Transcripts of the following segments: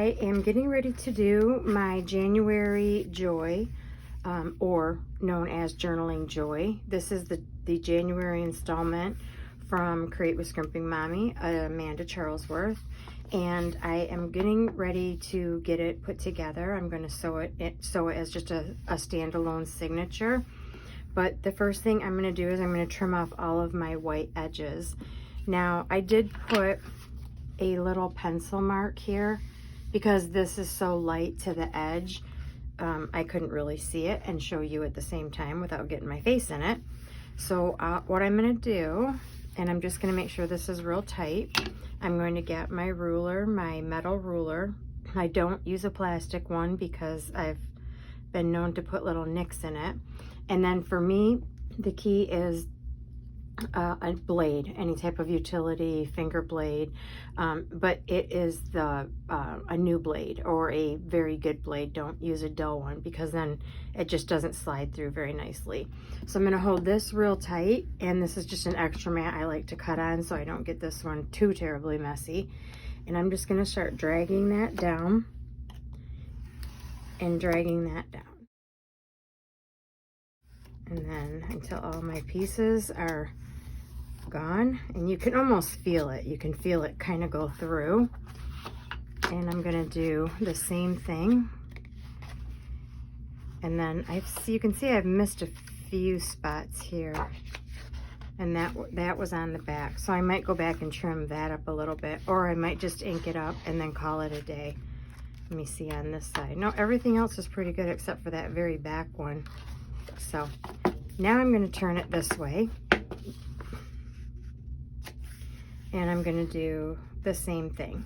I am getting ready to do my January Joy, or known as Journaling Joy. This is the January installment from Create with Scrimping Mommy, Amanda Charlesworth. And I am getting ready to get it put together. I'm going to sew it as just a standalone signature. But the first thing I'm going to do is I'm going to trim off all of my white edges. Now, I did put a little pencil mark here because this is so light to the edge. I couldn't really see it and show you at the same time without getting my face in it. So what I'm going to do, and I'm just going to make sure this is real tight, I'm going to get my ruler, my metal ruler. I don't use a plastic one because I've been known to put little nicks in it. And then for me, the key is a blade, any type of utility finger blade, but it is a new blade or a very good blade. Don't use a dull one because then it just doesn't slide through very nicely. So I'm going to hold this real tight, and this is just an extra mat I like to cut on so I don't get this one too terribly messy. And I'm just going to start dragging that down and dragging that down, and then until all my pieces are gone. And you can almost feel it. You can feel it kind of go through. And I'm going to do the same thing. And then you can see I've missed a few spots here. And that was on the back. So I might go back and trim that up a little bit. Or I might just ink it up and then call it a day. Let me see on this side. No, everything else is pretty good except for that very back one. So now I'm going to turn it this way. And I'm going to do the same thing.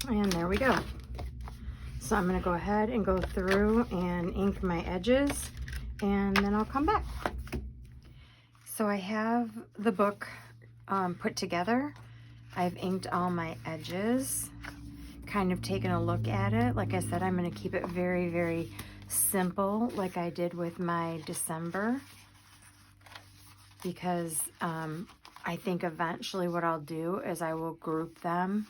And there we go. So I'm going to go ahead and go through and ink my edges, and then I'll come back. So I have the book put together. I've inked all my edges, kind of taken a look at it. Like I said, I'm going to keep it very, very simple like I did with my December, because I think eventually what I'll do is I will group them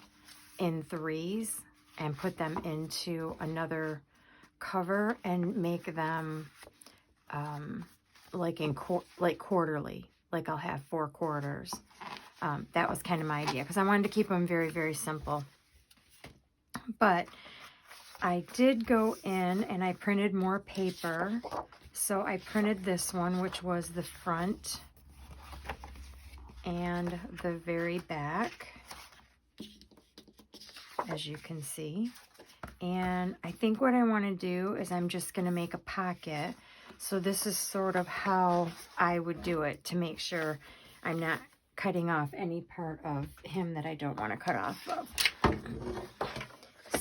in threes and put them into another cover and make them like quarterly, like I'll have 4 quarters. That was kind of my idea because I wanted to keep them very, very simple. But I did go in and I printed more paper. So I printed this one, which was the front and the very back, as you can see. And I think what I want to do is I'm just going to make a pocket. So this is sort of how I would do it to make sure I'm not cutting off any part of him that I don't want to cut off of.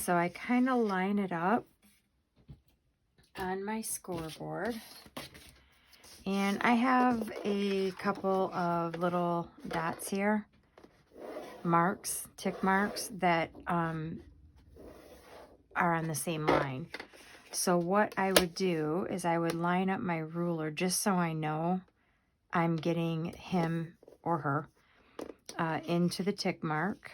So I kind of line it up on my scoreboard. And I have a couple of little dots here, marks, tick marks that are on the same line. So what I would do is I would line up my ruler just so I know I'm getting him or her into the tick mark,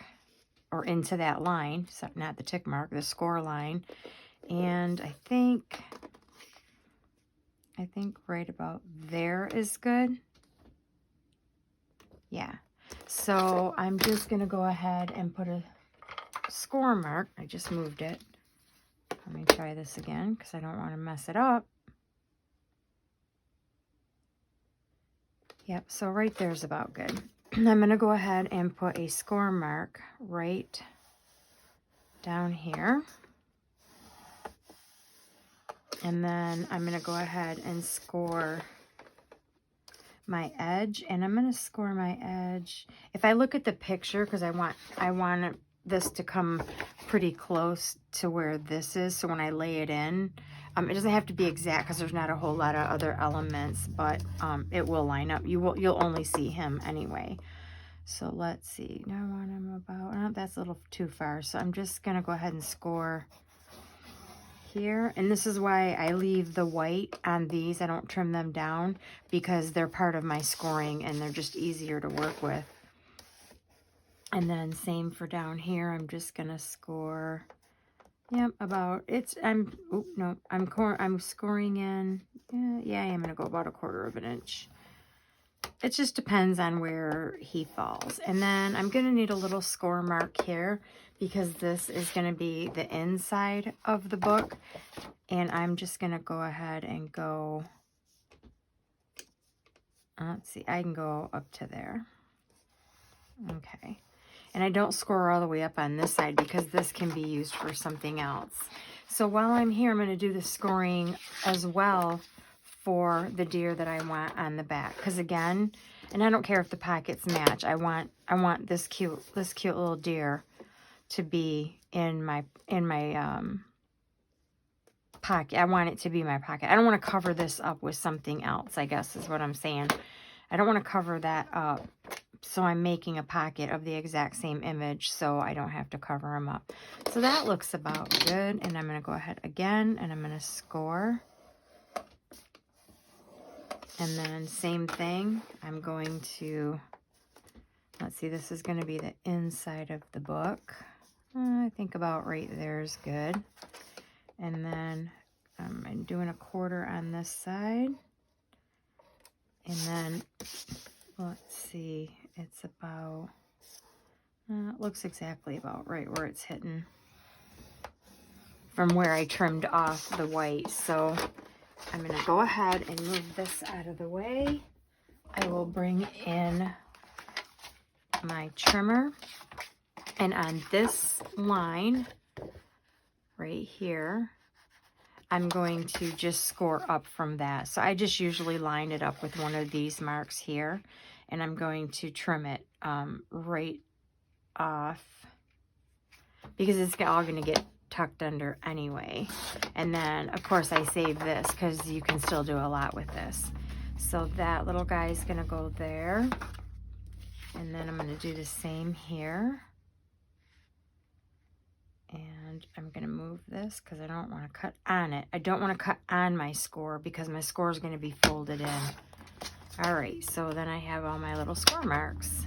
or into that line, so not the tick mark, the score line. And I think right about there is good. Yeah. So I'm just going to go ahead and put a score mark. I just moved it. Let me try this again because I don't want to mess it up. Yep, so right there's about good. I'm going to go ahead and put a score mark right down here. And then I'm going to go ahead and score my edge. And I'm going to score my edge. If I look at the picture, because I want this to come pretty close to where this is. So when I lay it in, it doesn't have to be exact because there's not a whole lot of other elements, but it will line up. You'll only see him anyway. So let's see. Now I want him about, that's a little too far. So I'm just going to go ahead and score here. And this is why I leave the white on these. I don't trim them down because they're part of my scoring and they're just easier to work with. And then same for down here. I'm just going to score, yep, about, I'm scoring in, yeah, I am going to go about 1/4 of an inch. It just depends on where he falls. And then I'm going to need a little score mark here because this is going to be the inside of the book. And I'm just going to go ahead and go, let's see, I can go up to there. Okay. And I don't score all the way up on this side because this can be used for something else. So while I'm here, I'm going to do the scoring as well for the deer that I want on the back. Because again, and I don't care if the pockets match, I want this cute little deer to be in my pocket. I want it to be my pocket. I don't want to cover this up with something else, I guess is what I'm saying. I don't want to cover that up. So I'm making a pocket of the exact same image so I don't have to cover them up. So that looks about good. And I'm going to go ahead again and I'm going to score. And then same thing, I'm going to, let's see, this is going to be the inside of the book. I think about right there is good. And then I'm doing 1/4 on this side. And then, let's see, it's about, it looks exactly about right where it's hitting from where I trimmed off the white. So I'm going to go ahead and move this out of the way. I will bring in my trimmer. And on this line right here, I'm going to just score up from that. So I just usually line it up with one of these marks here. And I'm going to trim it right off because it's all going to get tucked under anyway. And then of course I save this because you can still do a lot with this. So that little guy is going to go there. And then I'm going to do the same here. And I'm going to move this because I don't want to cut on it. I don't want to cut on my score because my score is going to be folded in. All right, so then I have all my little score marks.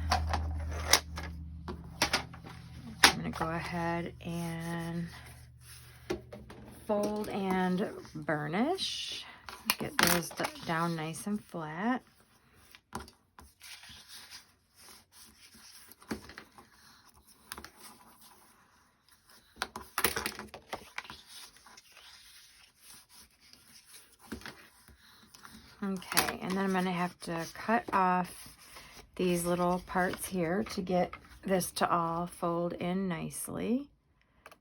I'm going to go ahead and fold and burnish. Get those down nice and flat. Okay, and then I'm going to have to cut off these little parts here to get this to all fold in nicely.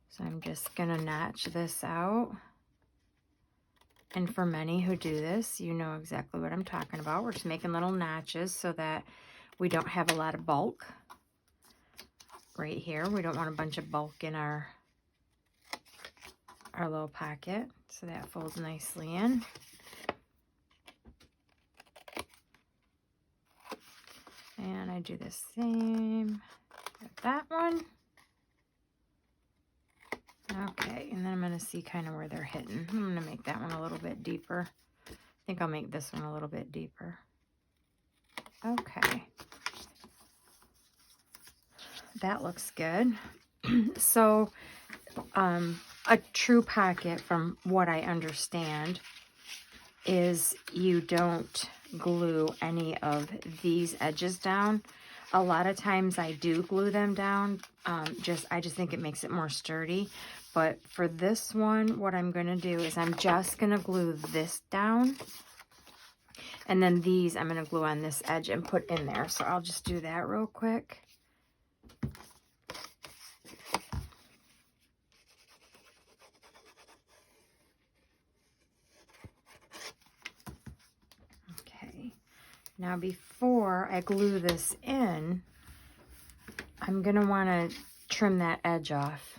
So I'm just going to notch this out. And for many who do this, you know exactly what I'm talking about. We're just making little notches so that we don't have a lot of bulk right here. We don't want a bunch of bulk in our little pocket. So that folds nicely in. And I do the same with that one. Okay, and then I'm going to see kind of where they're hitting. I'm going to make that one a little bit deeper. I think I'll make this one a little bit deeper. Okay. That looks good. So, a true pocket, from what I understand, is you don't glue any of these edges down. A lot of times I do glue them down. I just think it makes it more sturdy. But for this one, what I'm going to do is I'm just going to glue this down. And then these I'm going to glue on this edge and put in there. So I'll just do that real quick. Okay. Now before I glue this in, I'm going to want to trim that edge off.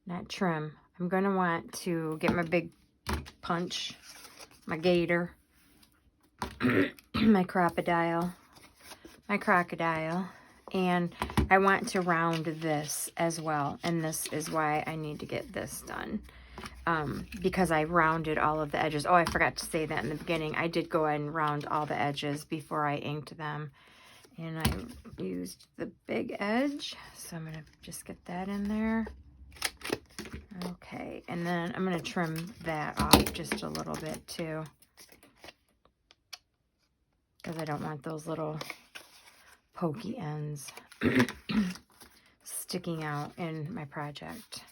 Not trim. I'm going to want to get my big punch, my gator, my crocodile, and I want to round this as well. And this is why I need to get this done. because I rounded all of the edges. Oh, I forgot to say that in the beginning. I did go ahead and round all the edges before I inked them. And I used the big edge, so I'm going to just get that in there. Okay, and then I'm going to trim that off just a little bit too, because I don't want those little pokey ends sticking out in my project.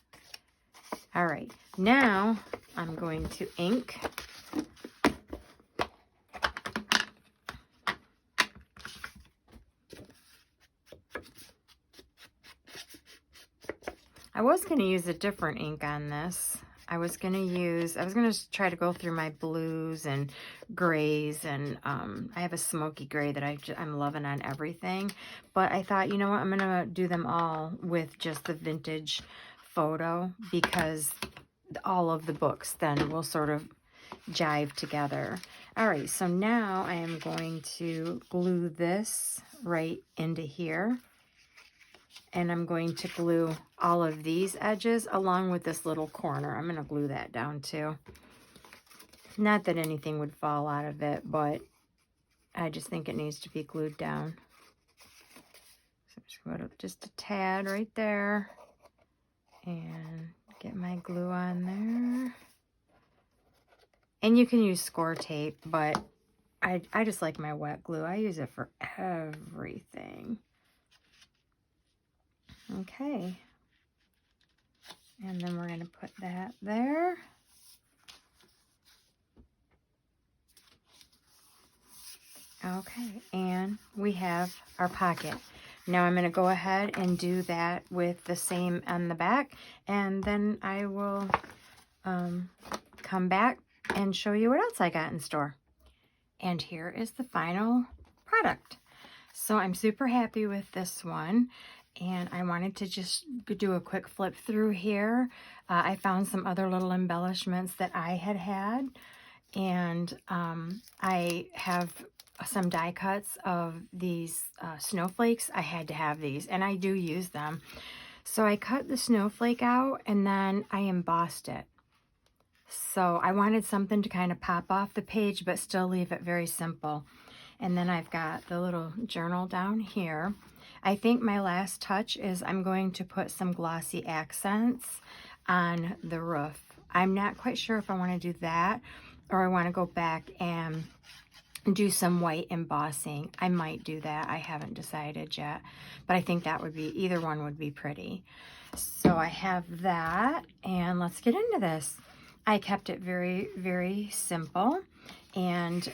All right, now I'm going to ink. I was going to use a different ink on this. I was going to try to go through my blues and grays, and I have a smoky gray that I'm loving on everything. But I thought, you know what, I'm going to do them all with just the vintage photo, because all of the books then will sort of jive together. All right, so now I am going to glue this right into here. And I'm going to glue all of these edges along with this little corner. I'm going to glue that down too. Not that anything would fall out of it, but I just think it needs to be glued down. So I'm just going to go to just a tad right there and get my glue on there. And you can use score tape, but I just like my wet glue. I use it for everything. Okay, and then we're going to put that there. Okay, and we have our pocket. Now I'm going to go ahead and do that with the same on the back, and then I will come back and show you what else I got in store. And here is the final product. So I'm super happy with this one. And I wanted to just do a quick flip through here. I found some other little embellishments that I had. And I have some die cuts of these snowflakes. I had to have these, and I do use them. So I cut the snowflake out, and then I embossed it. So I wanted something to kind of pop off the page, but still leave it very simple. And then I've got the little journal down here. I think my last touch is I'm going to put some glossy accents on the roof. I'm not quite sure if I want to do that or I want to go back and do some white embossing. I might do that. I haven't decided yet, but I think that would be, either one would be pretty. So I have that, and let's get into this. I kept it very, very simple. And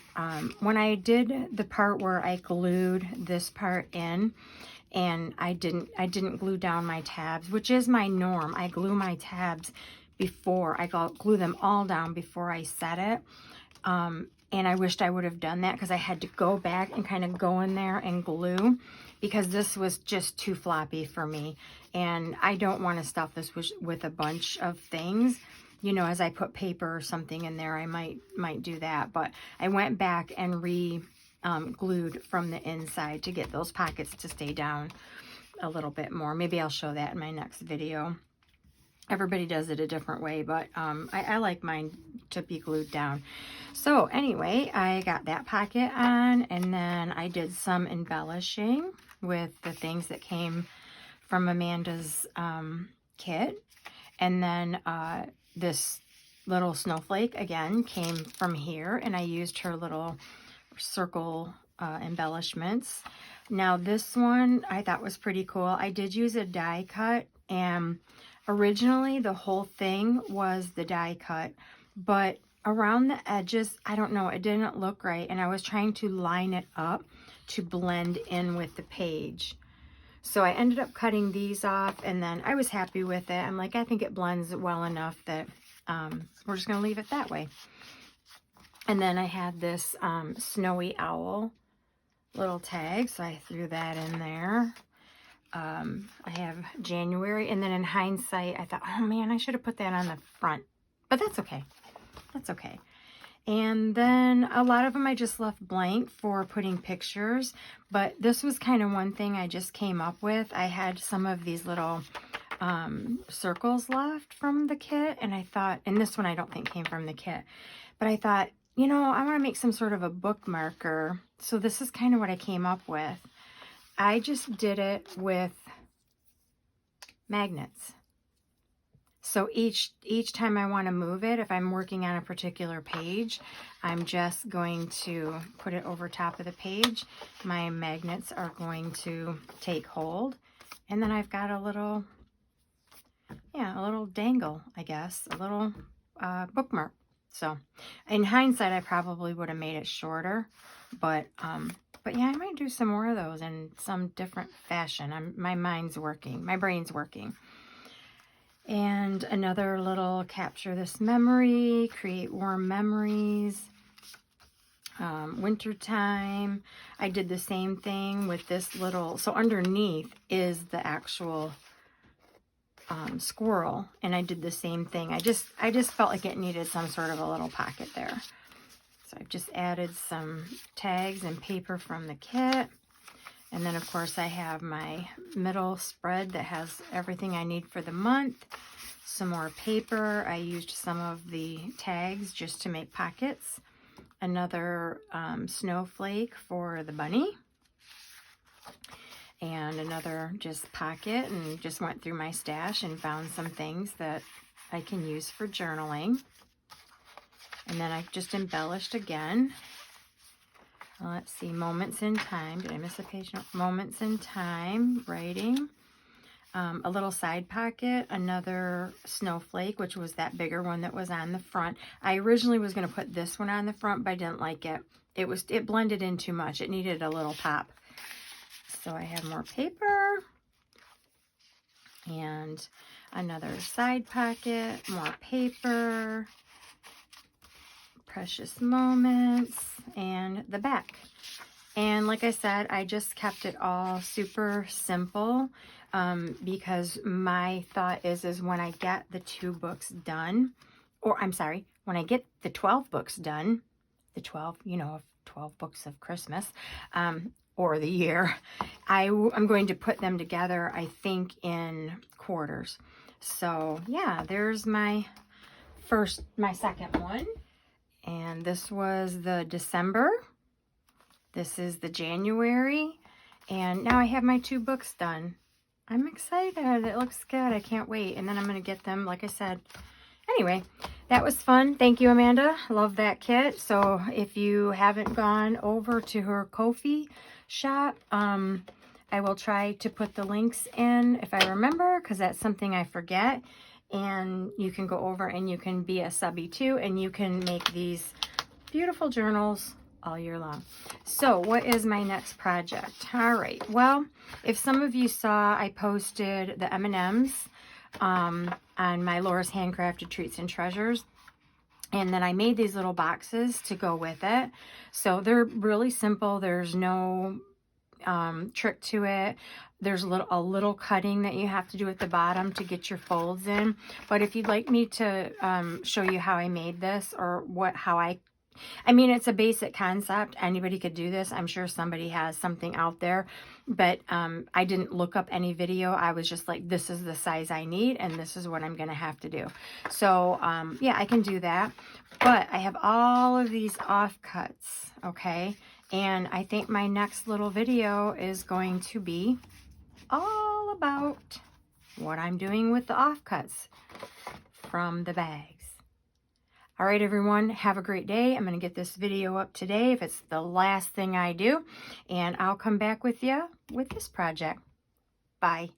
when I did the part where I glued this part in, and I didn't glue down my tabs, which is my norm. I glue my tabs before, I glue them all down before I set it. And I wished I would have done that, because I had to go back and kind of go in there and glue, because this was just too floppy for me. And I don't want to stuff this with a bunch of things. You know, as I put paper or something in there, I might do that. But I went back and glued from the inside to get those pockets to stay down a little bit more. Maybe I'll show that in my next video. Everybody does it a different way, but I like mine to be glued down. So anyway, I got that pocket on, and then I did some embellishing with the things that came from Amanda's kit. And then this little snowflake, again, came from here, and I used her little circle embellishments. Now this one I thought was pretty cool. I did use a die cut, and originally the whole thing was the die cut, but around the edges, I don't know, it didn't look right, and I was trying to line it up to blend in with the page. So I ended up cutting these off, and then I was happy with it. I'm like, I think it blends well enough that we're just going to leave it that way. And then I had this snowy owl little tag, so I threw that in there. I have January, and then in hindsight, I thought, oh man, I should have put that on the front. But that's okay. That's okay. And then a lot of them I just left blank for putting pictures, but this was kind of one thing I just came up with. I had some of these little circles left from the kit, and I thought, and this one I don't think came from the kit, but I thought, you know, I want to make some sort of a bookmarker. So this is kind of what I came up with. I just did it with magnets. So each time I want to move it, if I'm working on a particular page, I'm just going to put it over top of the page. My magnets are going to take hold, and then I've got a little, yeah, a little dangle, I guess, a little bookmark. So in hindsight, I probably would have made it shorter, but yeah, I might do some more of those in some different fashion. My mind's working, my brain's working. And another little capture this memory, create warm memories, wintertime. I did the same thing with this little, so underneath is the actual squirrel, and I did the same thing. I just felt like it needed some sort of a little pocket there. So I've just added some tags and paper from the kit. And then, of course, I have my middle spread that has everything I need for the month. Some more paper. I used some of the tags just to make pockets. Another snowflake for the bunny. And another just pocket, and just went through my stash and found some things that I can use for journaling. And then I just embellished again. Let's see, moments in time. Did I miss a page? No. Moments in time, writing. A little side pocket, another snowflake, which was that bigger one that was on the front. I originally was going to put this one on the front, but I didn't like it. It blended in too much. It needed a little pop. So I have more paper. And another side pocket, more paper. Precious moments, and the back. And like I said, I just kept it all super simple because my thought is when I get the 2 books done, or I'm sorry, when I get the 12 books done, the 12, you know, 12 books of Christmas, or the year, I'm going to put them together, I think, in quarters. So yeah, there's my second one. And this was the December. This is the January. And now I have my 2 books done. I'm excited. It looks good. I can't wait. And then I'm going to get them, like I said. Anyway, that was fun. Thank you, Amanda. Love that kit. So if you haven't gone over to her Ko-fi shop, I will try to put the links in if I remember, because that's something I forget. And you can go over and you can be a subby too, and you can make these beautiful journals all year long. So what is my next project? All right, well, if some of you saw, I posted the M&Ms on my Laura's Handcrafted Treats and Treasures, and then I made these little boxes to go with it. So they're really simple. There's no trick to it. There's a little cutting that you have to do at the bottom to get your folds in. But if you'd like me to show you how I made this, or I mean, it's a basic concept. Anybody could do this. I'm sure somebody has something out there, but I didn't look up any video. I was just like, this is the size I need, and this is what I'm going to have to do. So yeah, I can do that. But I have all of these offcuts, okay? And I think my next little video is going to be all about what I'm doing with the offcuts from the bags. All right, everyone, have a great day. I'm going to get this video up today if it's the last thing I do, and I'll come back with you with this project. Bye.